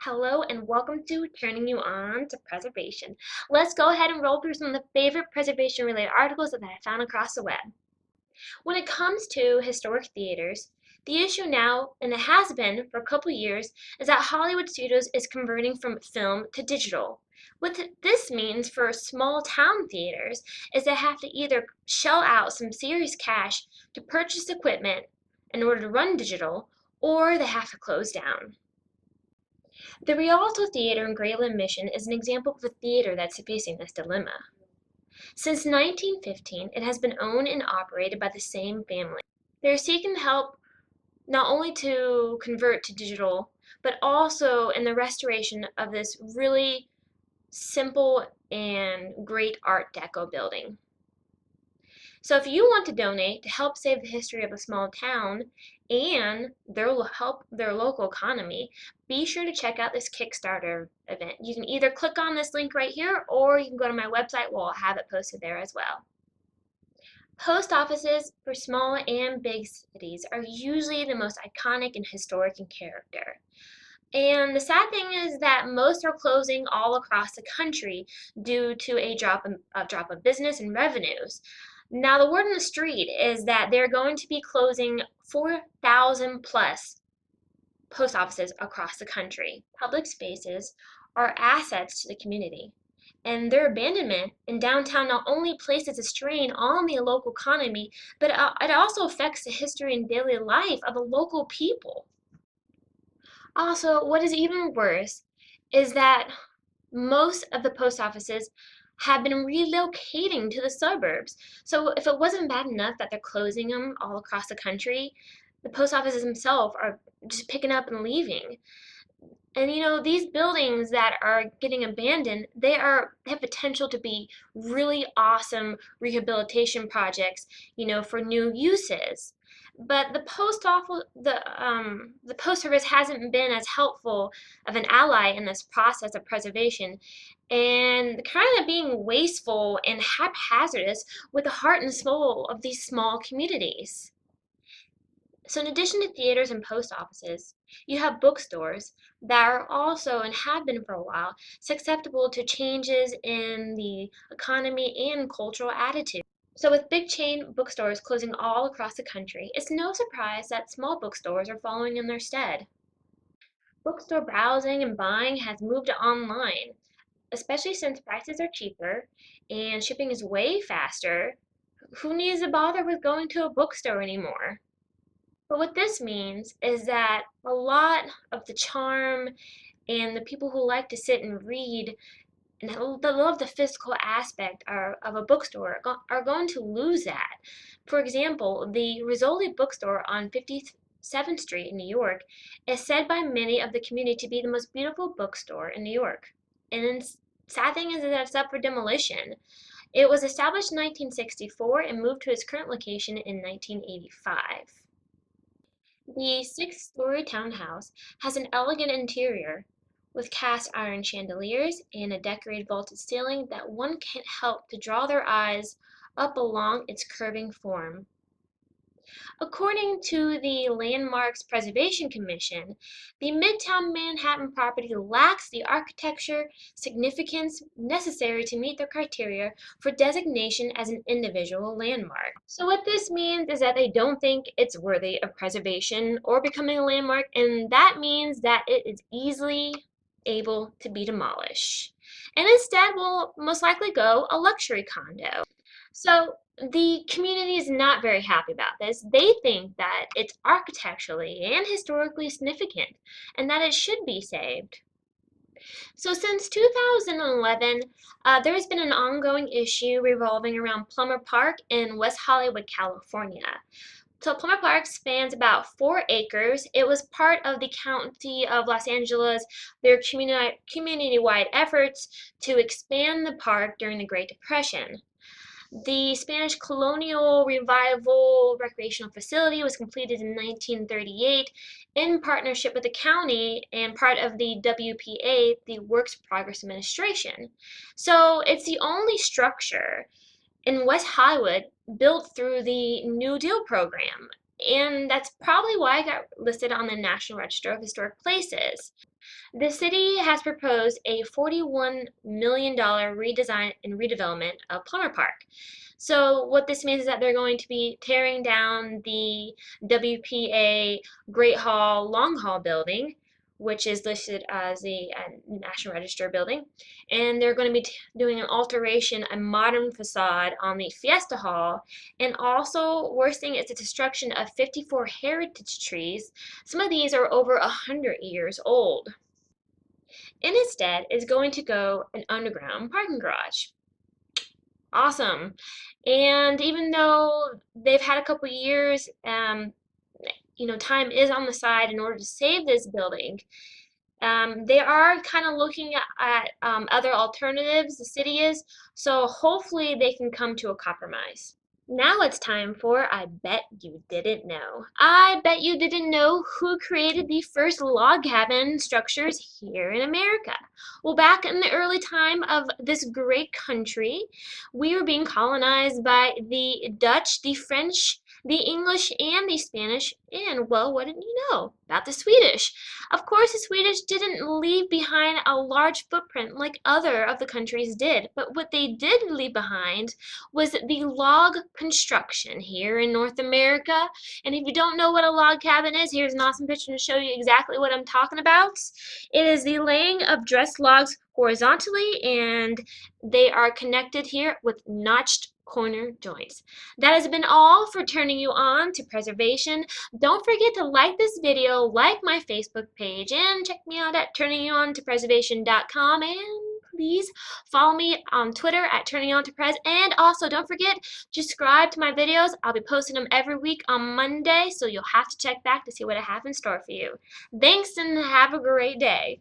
Hello and welcome to Turning You On to Preservation. Let's go ahead and roll through some of the favorite preservation related articles that I found across the web. When it comes to historic theaters, the issue now, and it has been for a couple years, is that Hollywood Studios is converting from film to digital. What this means for small town theaters is they have to either shell out some serious cash to purchase equipment in order to run digital, or they have to close down. The Rialto Theatre in Grayland, Mission is an example of a theater that's facing this dilemma. Since 1915, it has been owned and operated by the same family. They're seeking help not only to convert to digital, but also in the restoration of this really simple and great Art Deco building. So if you want to donate to help save the history of a small town and help their local economy, be sure to check out this Kickstarter event. You can either click on this link right here or you can go to my website where I'll have it posted there as well. Post offices for small and big cities are usually the most iconic and historic in character. And the sad thing is that most are closing all across the country due to a drop of business and revenues. Now, the word on the street is that they're going to be closing 4,000 plus post offices across the country. Public spaces are assets to the community, and their abandonment in downtown not only places a strain on the local economy, but it also affects the history and daily life of the local people. Also, what is even worse is that most of the post offices have been relocating to the suburbs. So if it wasn't bad enough that they're closing them all across the country, the post offices themselves are just picking up and leaving. And these buildings that are getting abandoned, they have potential to be really awesome rehabilitation projects, for new uses. But the post service hasn't been as helpful of an ally in this process of preservation, and kind of being wasteful and haphazardous with the heart and soul of these small communities. So in addition to theaters and post offices, you have bookstores that are also, and have been for a while, susceptible to changes in the economy and cultural attitude. So with big chain bookstores closing all across the country, it's no surprise that small bookstores are following in their stead. Bookstore browsing and buying has moved to online, especially since prices are cheaper and shipping is way faster. Who needs to bother with going to a bookstore anymore? But what this means is that a lot of the charm and the people who like to sit and read and love the physical aspect of a bookstore are going to lose that. For example, the Rizzoli bookstore on 57th Street in New York is said by many of the community to be the most beautiful bookstore in New York. And the sad thing is that it's up for demolition. It was established in 1964 and moved to its current location in 1985. The six-story townhouse has an elegant interior with cast iron chandeliers and a decorated vaulted ceiling that one can't help to draw their eyes up along its curving form. According to the Landmarks Preservation Commission, the Midtown Manhattan property lacks the architecture significance necessary to meet the criteria for designation as an individual landmark. So what this means is that they don't think it's worthy of preservation or becoming a landmark, and that means that it is easily able to be demolished. And instead will most likely go a luxury condo. So the community is not very happy about this. They think that it's architecturally and historically significant and that it should be saved. So since 2011, there has been an ongoing issue revolving around Plummer Park in West Hollywood, California. So Plummer Park spans about 4 acres. It was part of the County of Los Angeles, their community-wide efforts to expand the park during the Great Depression. The Spanish Colonial Revival recreational facility was completed in 1938 in partnership with the county and part of the WPA, the Works Progress Administration. So it's the only structure in West Hollywood built through the New Deal program. and that's probably why it got listed on the National Register of Historic Places. The city has proposed a $41 million redesign and redevelopment of Palmer Park. So what this means is that they're going to be tearing down the WPA Great Hall Long Hall building, which is listed as the National Register building, and they're going to be doing an alteration, a modern facade on the Fiesta Hall, and also worst thing is the destruction of 54 heritage trees. Some of these are over 100 years old. And instead is going to go an underground parking garage. Awesome. And even though they've had a couple years, time is on the side in order to save this building. They are kind of looking at other alternatives, the city is, so hopefully they can come to a compromise. Now it's time for I Bet You Didn't Know. I bet you didn't know who created the first log cabin structures here in America. Well, back in the early time of this great country, we were being colonized by the Dutch, the French, the English, and the Spanish, and, well, what didn't you know about the Swedish? Of course, the Swedish didn't leave behind a large footprint like other of the countries did, but what they did leave behind was the log construction here in North America. And if you don't know what a log cabin is, here's an awesome picture to show you exactly what I'm talking about. It is the laying of dressed logs horizontally, and they are connected here with notched corner joints. That has been all for turning you on to preservation. Don't forget to like this video, like my Facebook page, and check me out at turningyouontopreservation.com, and please follow me on Twitter at turningyouontoprez, and also don't forget to subscribe to my videos. I'll be posting them every week on Monday, so you'll have to check back to see what I have in store for you. Thanks and have a great day.